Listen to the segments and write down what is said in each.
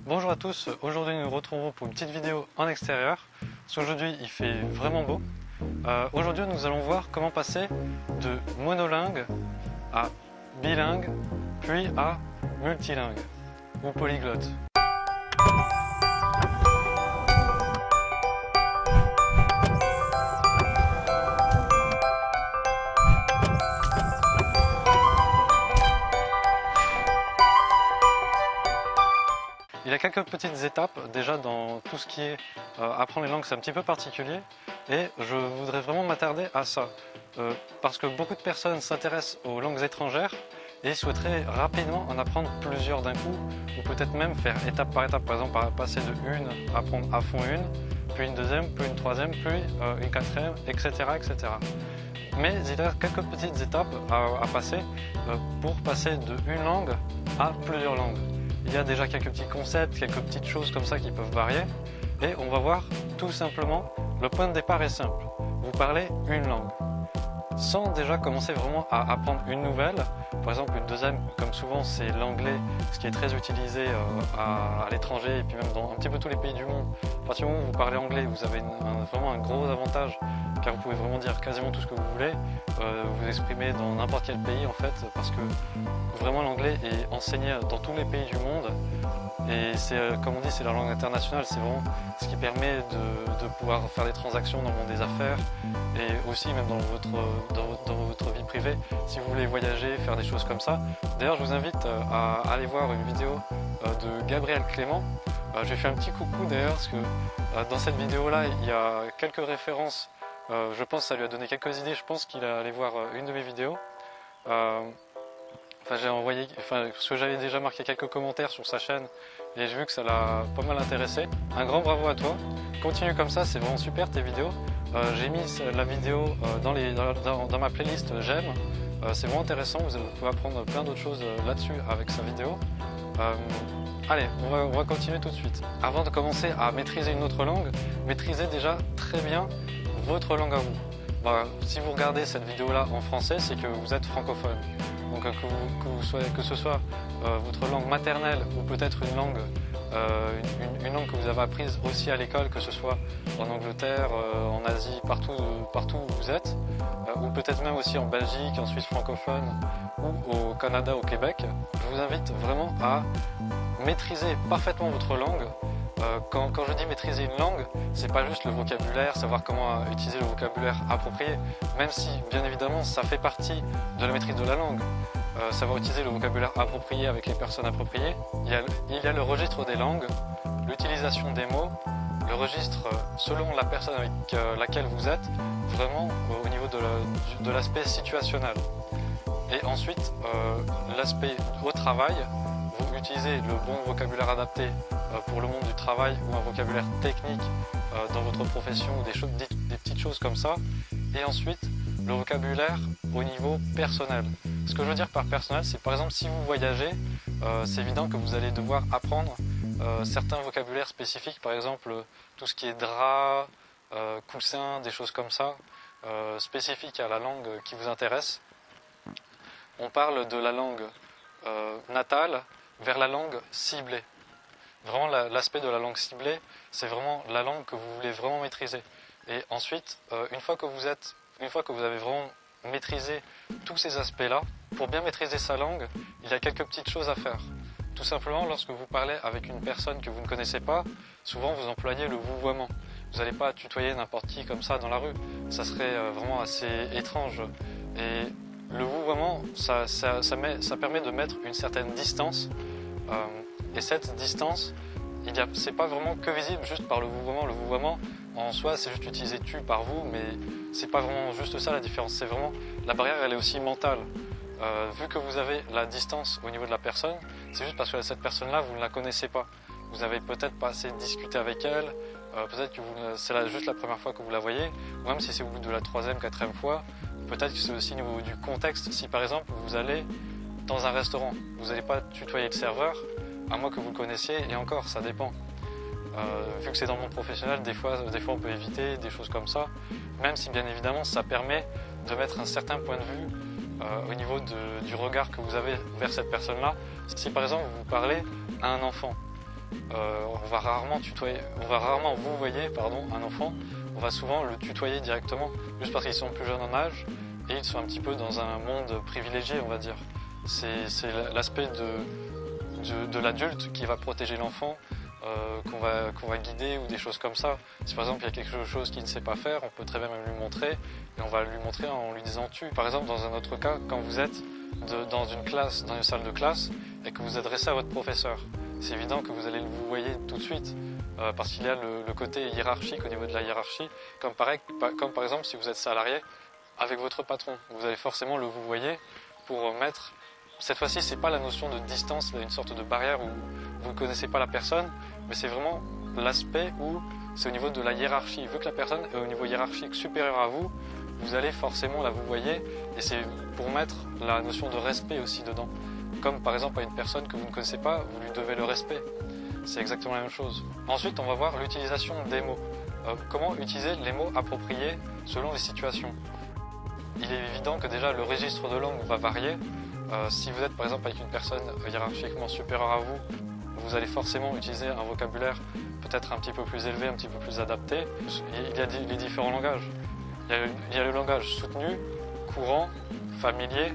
Bonjour à tous, aujourd'hui nous nous retrouvons pour une petite vidéo en extérieur. Parce qu'aujourd'hui il fait vraiment beau. Aujourd'hui nous allons voir comment passer de monolingue à bilingue, puis à multilingue ou polyglotte. Il y a quelques petites étapes déjà dans tout ce qui est apprendre les langues, c'est un petit peu particulier et je voudrais vraiment m'attarder à ça parce que beaucoup de personnes s'intéressent aux langues étrangères et souhaiteraient rapidement en apprendre plusieurs d'un coup ou peut-être même faire étape par étape, par exemple passer de une, apprendre à fond une, puis une deuxième, puis une troisième, puis une quatrième, etc. etc. Mais il y a quelques petites étapes à passer pour passer de une langue à plusieurs langues. Il y a déjà quelques petits concepts, quelques petites choses comme ça qui peuvent varier. Et on va voir tout simplement, le point de départ est simple. Vous parlez une langue. Sans déjà commencer vraiment à apprendre une nouvelle, par exemple une deuxième, comme souvent c'est l'anglais, ce qui est très utilisé à l'étranger et puis même dans un petit peu tous les pays du monde. À partir du moment où vous parlez anglais, vous avez vraiment un gros avantage car vous pouvez vraiment dire quasiment tout ce que vous voulez, vous exprimer dans n'importe quel pays en fait, parce que vraiment l'anglais est enseigné dans tous les pays du monde et c'est comme on dit, c'est la langue internationale, c'est vraiment ce qui permet de pouvoir faire des transactions dans le monde des affaires et aussi même dans votre vie privée si vous voulez voyager, faire des choses comme ça. D'ailleurs je vous invite à aller voir une vidéo de Gabriel Clément. Je lui ai fait un petit coucou d'ailleurs parce que dans cette vidéo là il y a quelques références. Je pense que ça lui a donné quelques idées, je pense qu'il est allé voir une de mes vidéos. J'ai envoyé, parce que j'avais déjà marqué quelques commentaires sur sa chaîne et j'ai vu que ça l'a pas mal intéressé. Un grand bravo à toi, continue comme ça, c'est vraiment super tes vidéos. J'ai mis la vidéo dans ma playlist j'aime, c'est vraiment intéressant, vous pouvez apprendre plein d'autres choses là-dessus avec sa vidéo. Allez, on va continuer tout de suite. Avant de commencer à maîtriser une autre langue, maîtrisez déjà très bien votre langue à vous. Si vous regardez cette vidéo là en français, c'est que vous êtes francophone. Donc que ce soit votre langue maternelle ou peut-être une langue que vous avez apprise aussi à l'école, que ce soit en Angleterre, en Asie, partout où vous êtes, ou peut-être même aussi en Belgique, en Suisse francophone ou au Canada, au Québec. Je vous invite vraiment à maîtriser parfaitement votre langue. Quand je dis maîtriser une langue, c'est pas juste le vocabulaire, savoir comment utiliser le vocabulaire approprié, même si bien évidemment ça fait partie de la maîtrise de la langue. Savoir utiliser le vocabulaire approprié avec les personnes appropriées. Il y a le registre des langues, l'utilisation des mots, le registre selon la personne avec laquelle vous êtes, vraiment au niveau de l'aspect situationnel. Et ensuite, l'aspect au travail, vous utilisez le bon vocabulaire adapté pour le monde du travail ou un vocabulaire technique dans votre profession ou des petites choses comme ça. Et ensuite, le vocabulaire au niveau personnel. Ce que je veux dire par personnel, c'est par exemple si vous voyagez, c'est évident que vous allez devoir apprendre certains vocabulaires spécifiques, par exemple tout ce qui est drap, coussin, des choses comme ça, spécifiques à la langue qui vous intéresse. On parle de la langue natale vers la langue ciblée. Vraiment l'aspect de la langue ciblée, c'est vraiment la langue que vous voulez vraiment maîtriser. Et ensuite, une fois que vous avez vraiment maîtrisé tous ces aspects-là, pour bien maîtriser sa langue, il y a quelques petites choses à faire. Tout simplement, lorsque vous parlez avec une personne que vous ne connaissez pas, souvent vous employez le vouvoiement. Vous n'allez pas tutoyer n'importe qui comme ça dans la rue, ça serait vraiment assez étrange. Et le vouvoiement, ça permet de mettre une certaine distance. Et cette distance, c'est pas vraiment que visible juste par le vouvoiement. Le vouvoiement, en soi, c'est juste utiliser tu par vous, mais c'est pas vraiment juste ça la différence. C'est vraiment, la barrière, elle est aussi mentale. Vu que vous avez la distance au niveau de la personne, c'est juste parce que cette personne-là, vous ne la connaissez pas. Vous n'avez peut-être pas assez discuté avec elle, peut-être que c'est juste la première fois que vous la voyez, ou même si c'est au bout de la troisième, quatrième fois, peut-être que c'est aussi au niveau du contexte. Si par exemple, vous allez dans un restaurant, vous n'allez pas tutoyer le serveur, à moins que vous le connaissiez, et encore, ça dépend. Vu que c'est dans le monde professionnel, des fois on peut éviter des choses comme ça, même si bien évidemment ça permet de mettre un certain point de vue au niveau du regard que vous avez vers cette personne-là. Si par exemple vous parlez à un enfant, on va rarement vous voyez un enfant, on va souvent le tutoyer directement, juste parce qu'ils sont plus jeunes en âge et ils sont un petit peu dans un monde privilégié, on va dire. C'est l'aspect de l'adulte qui va protéger l'enfant, qu'on va guider ou des choses comme ça. Si par exemple il y a quelque chose qu'il ne sait pas faire, on peut très bien même lui montrer, et on va lui montrer en lui disant tu. Par exemple, dans un autre cas, quand vous êtes dans une salle de classe et que vous adressez à votre professeur, c'est évident que vous allez le vous voyez tout de suite, parce qu'il y a le côté hiérarchique au niveau de la hiérarchie, comme par exemple si vous êtes salarié avec votre patron, vous allez forcément le vous voyez pour mettre. Cette fois-ci, c'est pas la notion de distance, une sorte de barrière où vous ne connaissez pas la personne, mais c'est vraiment l'aspect où c'est au niveau de la hiérarchie. Vu que la personne est au niveau hiérarchique supérieur à vous, vous allez forcément la vous voyez, et c'est pour mettre la notion de respect aussi dedans. Comme par exemple à une personne que vous ne connaissez pas, vous lui devez le respect. C'est exactement la même chose. Ensuite, on va voir l'utilisation des mots. Comment utiliser les mots appropriés selon les situations. Il est évident que déjà le registre de langue va varier. Si vous êtes par exemple avec une personne hiérarchiquement supérieure à vous, vous allez forcément utiliser un vocabulaire peut-être un petit peu plus élevé, un petit peu plus adapté. Il y a les différents langages. Il y a le langage soutenu, courant, familier,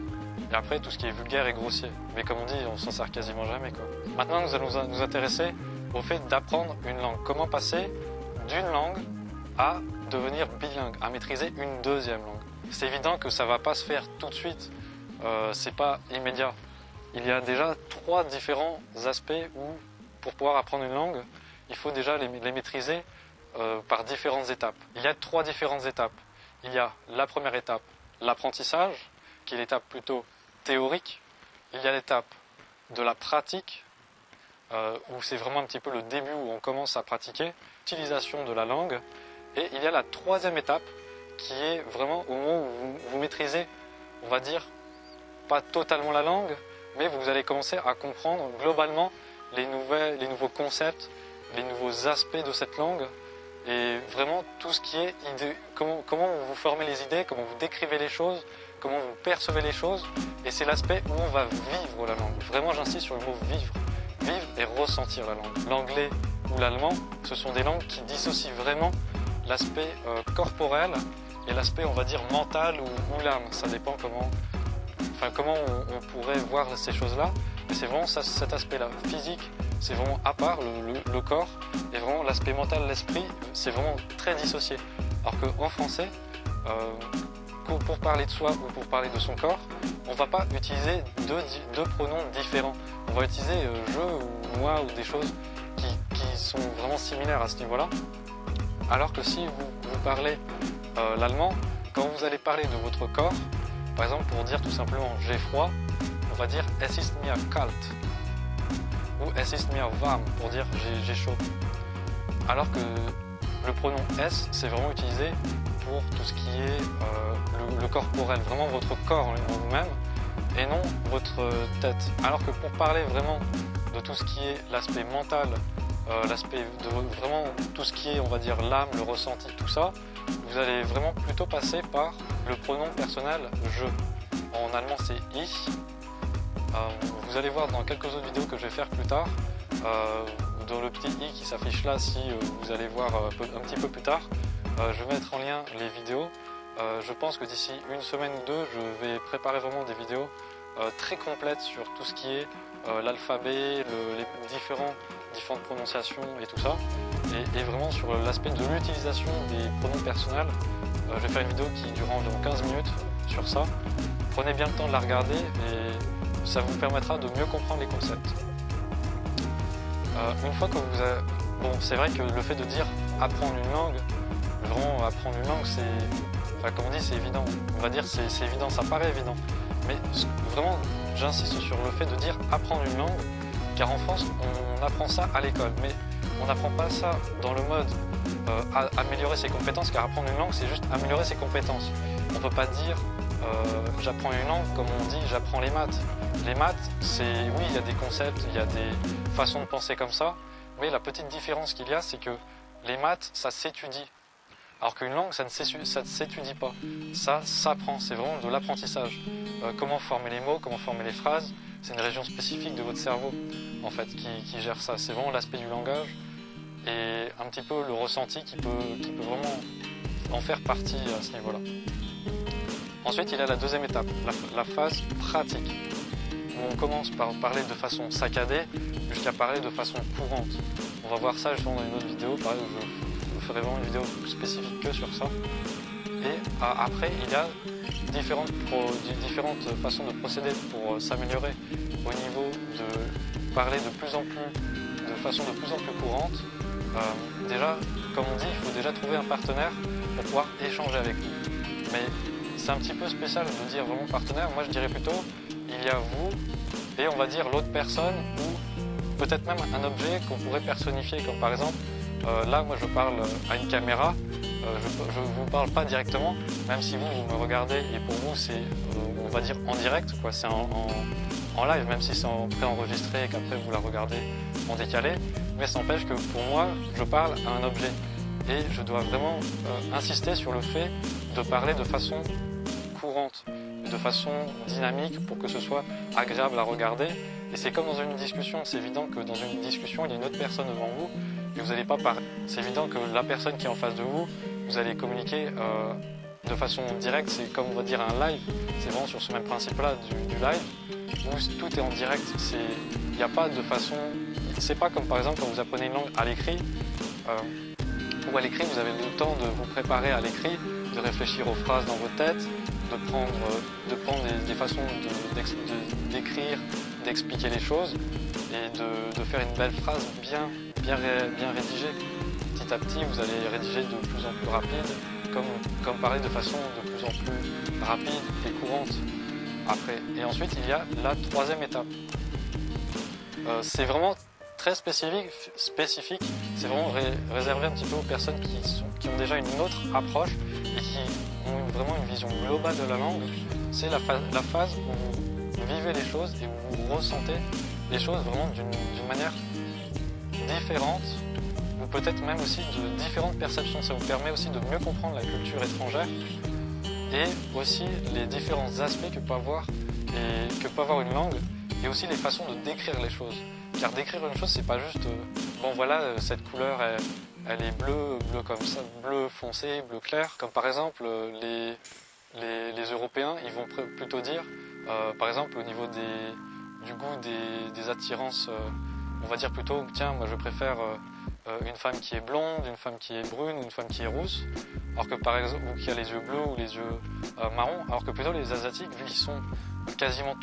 et après tout ce qui est vulgaire et grossier. Mais comme on dit, on s'en sert quasiment jamais, quoi. Maintenant, nous allons nous intéresser au fait d'apprendre une langue. Comment passer d'une langue à devenir bilingue, à maîtriser une deuxième langue. C'est évident que ça ne va pas se faire tout de suite. C'est pas immédiat. Il y a déjà 3 différents aspects où, pour pouvoir apprendre une langue, il faut déjà les maîtriser par différentes étapes. Il y a 3 différentes étapes. Il y a la première étape, l'apprentissage, qui est l'étape plutôt théorique. Il y a l'étape de la pratique, où c'est vraiment un petit peu le début où on commence à pratiquer, l'utilisation de la langue. Et il y a la 3e étape, qui est vraiment au moment où vous maîtrisez, on va dire, pas totalement la langue, mais vous allez commencer à comprendre globalement les nouveaux concepts, les nouveaux aspects de cette langue, et vraiment tout ce qui est idée, comment vous formez les idées, comment vous décrivez les choses, comment vous percevez les choses, et c'est l'aspect où on va vivre la langue. Vraiment, j'insiste sur le mot vivre. Vivre et ressentir la langue. L'anglais ou l'allemand, ce sont des langues qui dissocient vraiment l'aspect corporel et l'aspect, on va dire, mental ou l'âme. Ça dépend comment on pourrait voir ces choses-là. Mais c'est vraiment cet aspect-là. Physique, c'est vraiment à part, le corps, et vraiment l'aspect mental, l'esprit, c'est vraiment très dissocié. Alors qu'en français, pour parler de soi ou pour parler de son corps, on ne va pas utiliser deux pronoms différents. On va utiliser je ou moi ou des choses qui sont vraiment similaires à ce niveau-là. Alors que si vous parlez l'allemand, quand vous allez parler de votre corps, par exemple pour dire tout simplement j'ai froid, on va dire es ist mir kalt ou es ist mir warm pour dire j'ai chaud. Alors que le pronom es, c'est vraiment utilisé pour tout ce qui est le corporel, vraiment votre corps en vous-même et non votre tête. Alors que pour parler vraiment de tout ce qui est l'aspect mental, l'aspect de vraiment tout ce qui est, on va dire, l'âme, le ressenti, tout ça, vous allez vraiment plutôt passer par le pronom personnel je. En allemand c'est ich. Vous allez voir dans quelques autres vidéos que je vais faire plus tard, dans le petit i qui s'affiche là, si vous allez voir un petit peu plus tard, je vais mettre en lien les vidéos. Je pense que d'ici une semaine ou deux, je vais préparer vraiment des vidéos très complètes sur tout ce qui est l'alphabet, les différentes prononciations et tout ça, et vraiment sur l'aspect de l'utilisation des pronoms personnels. Je vais faire une vidéo qui durera environ 15 minutes sur ça. Prenez bien le temps de la regarder et ça vous permettra de mieux comprendre les concepts. Une fois que vous avez... Bon, c'est vrai que le fait de dire apprendre une langue, vraiment apprendre une langue, c'est... Enfin, comme on dit, c'est évident. On va dire c'est évident, ça paraît évident. Mais vraiment, j'insiste sur le fait de dire apprendre une langue, car en France, on apprend ça à l'école. Mais on n'apprend pas ça dans le mode améliorer ses compétences, car apprendre une langue, c'est juste améliorer ses compétences. On ne peut pas dire j'apprends une langue comme on dit j'apprends les maths. Les maths, c'est oui, il y a des concepts, il y a des façons de penser comme ça, mais la petite différence qu'il y a, c'est que les maths, ça s'étudie. Alors qu'une langue, ça ne s'étudie pas. Ça s'apprend, c'est vraiment de l'apprentissage. Comment former les mots, comment former les phrases, c'est une région spécifique de votre cerveau en fait qui gère ça. C'est vraiment l'aspect du langage et un petit peu le ressenti qui peut vraiment en faire partie à ce niveau-là. Ensuite, il y a la deuxième étape, la phase pratique, où on commence par parler de façon saccadée jusqu'à parler de façon courante. On va voir ça justement dans une autre vidéo, pareil, où je ferai vraiment une vidéo spécifique que sur ça. Et après, il y a différentes façons de procéder pour s'améliorer au niveau de parler de façon de plus en plus courante. Déjà, comme on dit, il faut déjà trouver un partenaire pour pouvoir échanger avec lui. Mais c'est un petit peu spécial de dire vraiment partenaire. Moi, je dirais plutôt, il y a vous et on va dire l'autre personne ou peut-être même un objet qu'on pourrait personnifier. Comme par exemple, là, moi, je parle à une caméra. Je ne vous parle pas directement, même si vous me regardez et pour vous, c'est, on va dire, en direct, quoi. C'est en live, même si c'est préenregistré et qu'après vous la regardez en décalé. Mais ça n'empêche que pour moi, je parle à un objet. Et je dois vraiment insister sur le fait de parler de façon courante, de façon dynamique pour que ce soit agréable à regarder. Et c'est comme dans une discussion, c'est évident que dans une discussion, il y a une autre personne devant vous et vous n'allez pas parler. C'est évident que la personne qui est en face de vous, vous allez communiquer de façon directe, c'est comme on va dire un live, c'est vraiment sur ce même principe-là du live, où tout est en direct, il n'y a pas de façon, c'est pas comme par exemple quand vous apprenez une langue à l'écrit, où à l'écrit vous avez le temps de vous préparer à l'écrit, de réfléchir aux phrases dans votre tête, de prendre des façons d'écrire, d'expliquer les choses et de faire une belle phrase bien rédigée. Petit à petit, vous allez rédiger de plus en plus rapide, comme parler de façon de plus en plus rapide et courante après. Et ensuite, il y a la troisième étape. C'est vraiment très spécifique, c'est vraiment réservé un petit peu aux personnes qui ont déjà une autre approche et qui ont vraiment une vision globale de la langue. C'est la phase où vous vivez les choses et où vous ressentez les choses vraiment d'une manière différente, ou peut-être même aussi de différentes perceptions. Ça vous permet aussi de mieux comprendre la culture étrangère et aussi les différents aspects que peut avoir une langue et aussi les façons de décrire les choses. Car décrire une chose, c'est pas juste bon voilà, cette couleur elle est bleue comme ça, bleu foncé, bleu clair. Comme par exemple les Européens, ils vont plutôt dire par exemple au niveau du goût des attirances, on va dire plutôt tiens moi je préfère une femme qui est blonde, une femme qui est brune ou une femme qui est rousse, alors que par exemple, ou qui a les yeux bleus ou les yeux marrons, alors que plutôt les Asiatiques, vu qu'ils ont quasiment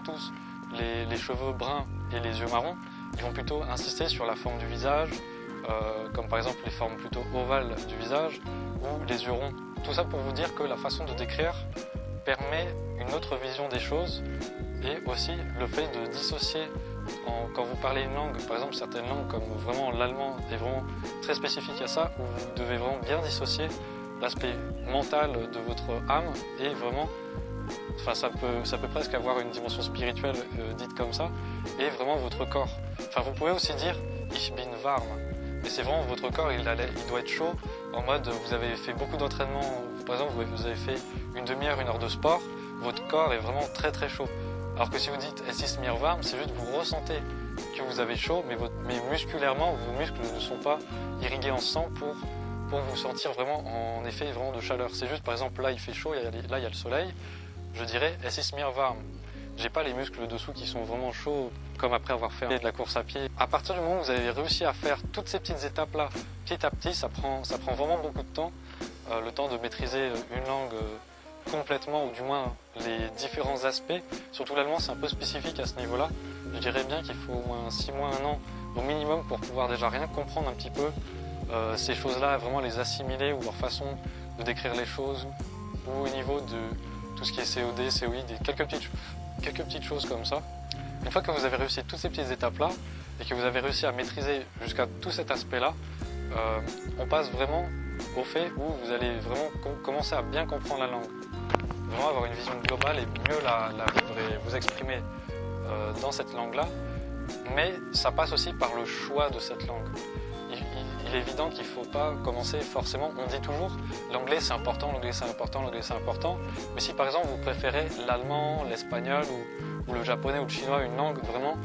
tous les cheveux bruns et les yeux marrons, ils vont plutôt insister sur la forme du visage, comme par exemple les formes plutôt ovales du visage ou les yeux ronds. Tout ça pour vous dire que la façon de décrire permet une autre vision des choses et aussi le fait de dissocier. Quand vous parlez une langue, par exemple certaines langues comme vraiment l'allemand est vraiment très spécifique à ça, où vous devez vraiment bien dissocier l'aspect mental de votre âme et vraiment, enfin ça peut presque avoir une dimension spirituelle dite comme ça, et vraiment votre corps. Enfin vous pouvez aussi dire ich bin warm, mais c'est vraiment votre corps, il doit être chaud, en mode vous avez fait beaucoup d'entraînement, par exemple vous avez fait une demi-heure, une heure de sport, votre corps est vraiment très très chaud. Alors que si vous dites es ist mir warm, c'est juste vous ressentez que vous avez chaud, mais musculairement, vos muscles ne sont pas irrigués en sang pour vous sentir vraiment en effet vraiment de chaleur. C'est juste par exemple là il fait chaud, là il y a le soleil, je dirais es ist mir warm. J'ai pas les muscles dessous qui sont vraiment chauds comme après avoir fait de la course à pied. À partir du moment où vous avez réussi à faire toutes ces petites étapes là, petit à petit, ça prend vraiment beaucoup de temps, le temps de maîtriser une langue complètement, ou du moins les différents aspects. Surtout l'allemand, c'est un peu spécifique à ce niveau-là. Je dirais bien qu'il faut au moins 6 mois, 1 an au minimum pour pouvoir déjà rien comprendre un petit peu ces choses-là, vraiment les assimiler ou leur façon de décrire les choses, ou au niveau de tout ce qui est COD, COI, quelques petites choses comme ça. Une fois que vous avez réussi toutes ces petites étapes-là et que vous avez réussi à maîtriser jusqu'à tout cet aspect-là, on passe vraiment au fait où vous allez vraiment commencer à bien comprendre la langue. Vraiment avoir une vision globale et mieux la vivre et vous exprimer dans cette langue-là. Mais ça passe aussi par le choix de cette langue. Il il est évident qu'il ne faut pas commencer forcément, on dit toujours l'anglais c'est important, l'anglais c'est important, l'anglais c'est important, mais si par exemple vous préférez l'allemand, l'espagnol ou le japonais ou le chinois, une langue vraiment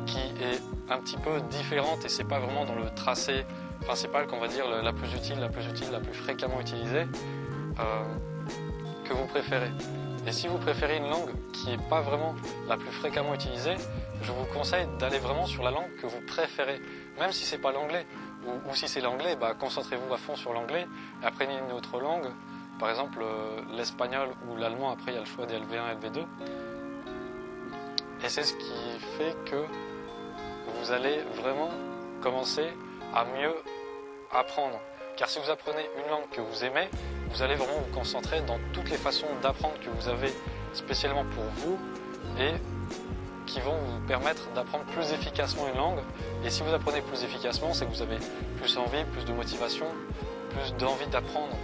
qui est un petit peu différente et c'est pas vraiment dans le tracé principal qu'on va dire la plus utile, la plus fréquemment utilisée, que vous préférez. Et si vous préférez une langue qui n'est pas vraiment la plus fréquemment utilisée, je vous conseille d'aller vraiment sur la langue que vous préférez. Même si ce n'est pas l'anglais, ou si c'est l'anglais, bah, concentrez-vous à fond sur l'anglais, et apprenez une autre langue, par exemple l'espagnol ou l'allemand, après il y a le choix des LV1 et LV2. Et c'est ce qui fait que vous allez vraiment commencer à mieux apprendre. Car si vous apprenez une langue que vous aimez, vous allez vraiment vous concentrer dans toutes les façons d'apprendre que vous avez spécialement pour vous et qui vont vous permettre d'apprendre plus efficacement une langue. Et si vous apprenez plus efficacement, c'est que vous avez plus envie, plus de motivation, plus d'envie d'apprendre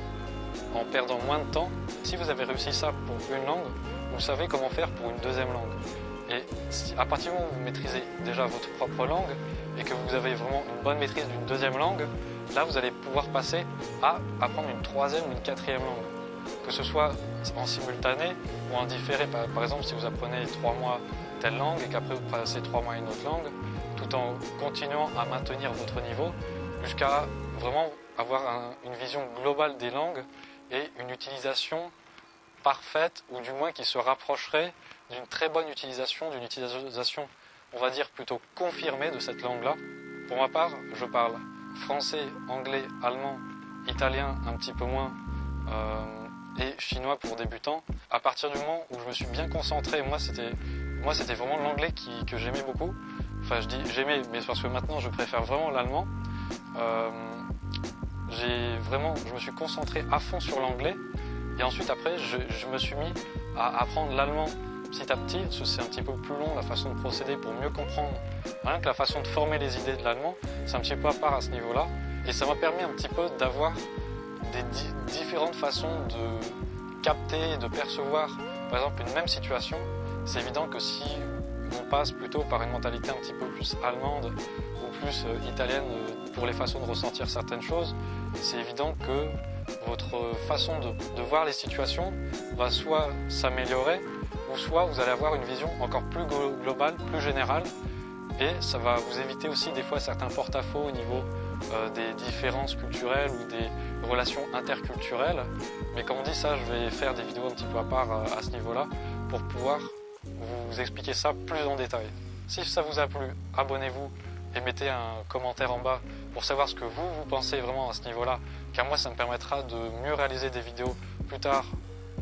en perdant moins de temps. Si vous avez réussi ça pour une langue, vous savez comment faire pour une deuxième langue. Et à partir du moment où vous maîtrisez déjà votre propre langue et que vous avez vraiment une bonne maîtrise d'une deuxième langue, là vous allez pouvoir passer à apprendre une troisième ou une quatrième langue. Que ce soit en simultané ou en différé. Par exemple, si vous apprenez 3 mois telle langue et qu'après vous passez 3 mois à une autre langue, tout en continuant à maintenir votre niveau jusqu'à vraiment avoir une vision globale des langues et une utilisation parfaite ou du moins qui se rapprocherait d'une très bonne utilisation, d'une utilisation on va dire plutôt confirmée de cette langue-là. Pour ma part, je parle français, anglais, allemand, italien un petit peu moins et chinois pour débutants. À partir du moment où je me suis bien concentré, moi c'était vraiment l'anglais que j'aimais beaucoup. Enfin je dis j'aimais, mais c'est parce que maintenant je préfère vraiment l'allemand. Je me suis concentré à fond sur l'anglais et ensuite après je me suis mis à apprendre l'allemand petit à petit, parce que c'est un petit peu plus long la façon de procéder pour mieux comprendre. Rien que la façon de former les idées de l'allemand, c'est un petit peu à part à ce niveau-là. Et ça m'a permis un petit peu d'avoir des différentes façons de capter, de percevoir, par exemple, une même situation. C'est évident que si on passe plutôt par une mentalité un petit peu plus allemande ou plus italienne pour les façons de ressentir certaines choses, c'est évident que votre façon de voir les situations va soit s'améliorer, ou soit vous allez avoir une vision encore plus globale, plus générale, et ça va vous éviter aussi des fois certains porte-à-faux au niveau des différences culturelles ou des relations interculturelles. Mais comme on dit, ça je vais faire des vidéos un petit peu à part à ce niveau-là pour pouvoir vous expliquer ça plus en détail. Si ça vous a plu, abonnez-vous et mettez un commentaire en bas pour savoir ce que vous pensez vraiment à ce niveau-là, car moi ça me permettra de mieux réaliser des vidéos plus tard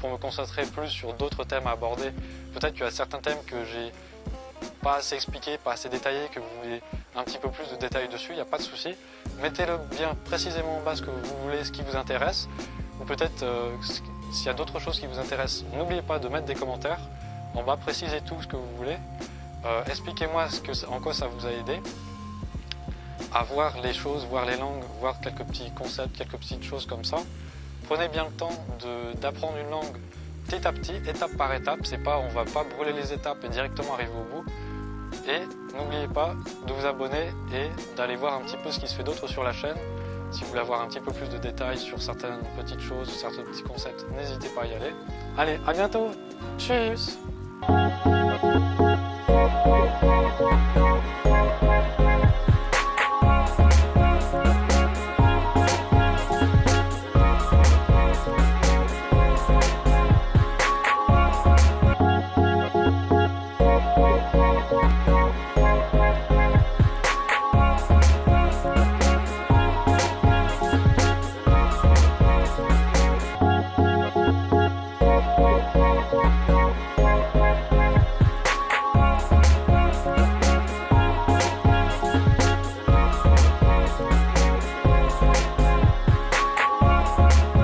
pour me concentrer plus sur d'autres thèmes à aborder. Peut-être qu'il y a certains thèmes que j'ai pas assez expliqués, pas assez détaillés, que vous voulez un petit peu plus de détails dessus, il n'y a pas de souci. Mettez-le bien précisément en bas ce que vous voulez, ce qui vous intéresse, ou peut-être s'il y a d'autres choses qui vous intéressent, n'oubliez pas de mettre des commentaires. En bas, précisez tout ce que vous voulez. Expliquez-moi en quoi ça vous a aidé à voir les choses, voir les langues, voir quelques petits concepts, quelques petites choses comme ça. Prenez bien le temps d'apprendre une langue petit à petit, étape par étape. C'est pas, on va pas brûler les étapes et directement arriver au bout. Et n'oubliez pas de vous abonner et d'aller voir un petit peu ce qui se fait d'autre sur la chaîne. Si vous voulez avoir un petit peu plus de détails sur certaines petites choses, certains petits concepts, n'hésitez pas à y aller. Allez, à bientôt. Tchuss.